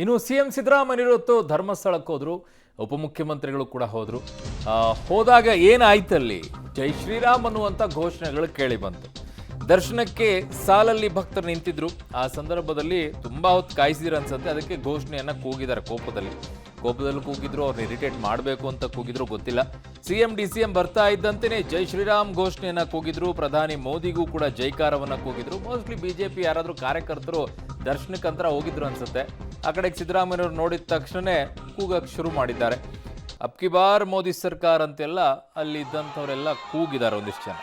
ಇನ್ನು ಸಿಎಂ ಸಿದ್ದರಾಮಯ್ಯ ಇವತ್ತು ಧರ್ಮಸ್ಥಳಕ್ಕೆ ಹೋದ್ರು, ಉಪಮುಖ್ಯಮಂತ್ರಿಗಳು ಕೂಡ ಹೋದ್ರು. ಹೋದಾಗ ಏನಾಯ್ತಲ್ಲಿ? ಜೈ ಶ್ರೀರಾಮ್ ಅನ್ನುವಂಥ ಘೋಷಣೆಗಳು ಕೇಳಿ ಬಂತು. ದರ್ಶನಕ್ಕೆ ಸಾಲಲ್ಲಿ ಭಕ್ತರು ನಿಂತಿದ್ರು. ಆ ಸಂದರ್ಭದಲ್ಲಿ ತುಂಬಾ ಹೊತ್ತು ಕಾಯಿಸಿದ್ರು ಅನ್ಸುತ್ತೆ. ಅದಕ್ಕೆ ಘೋಷಣೆಯನ್ನ ಕೂಗಿದ್ದಾರೆ. ಕೋಪದಲ್ಲಿ ಕೂಗಿದ್ರು. ಅವ್ರನ್ನ ಇರಿಟೇಟ್ ಮಾಡಬೇಕು ಅಂತ ಕೂಗಿದ್ರು ಗೊತ್ತಿಲ್ಲ. ಸಿಎಂ ಡಿಸಿಎಂ ಬರ್ತಾ ಇದ್ದಂತೆಯೇ ಜೈ ಶ್ರೀರಾಮ್ ಘೋಷಣೆಯನ್ನ ಕೂಗಿದ್ರು. ಪ್ರಧಾನಿ ಮೋದಿಗೂ ಕೂಡ ಜೈಕಾರವನ್ನ ಕೂಗಿದ್ರು. ಮೋಸ್ಟ್ಲಿ ಬಿಜೆಪಿ ಯಾರಾದ್ರೂ ಕಾರ್ಯಕರ್ತರು ದರ್ಶನಕ್ಕಂತರ ಹೋಗಿದ್ರು ಅನ್ಸುತ್ತೆ. ಆ ಕಡೆಗೆ ಸಿದ್ದರಾಮಯ್ಯವ್ರು ನೋಡಿದ ತಕ್ಷಣ ಕೂಗಕ್ಕೆ ಶುರು ಮಾಡಿದ್ದಾರೆ. ಅಬ್ಕಿ ಬಾರ್ ಮೋದಿ ಸರ್ಕಾರ ಅಂತೆಲ್ಲ ಅಲ್ಲಿ ಇದ್ದಂಥವರೆಲ್ಲ ಕೂಗಿದ್ದಾರೆ ಒಂದಿಷ್ಟು ಜನ.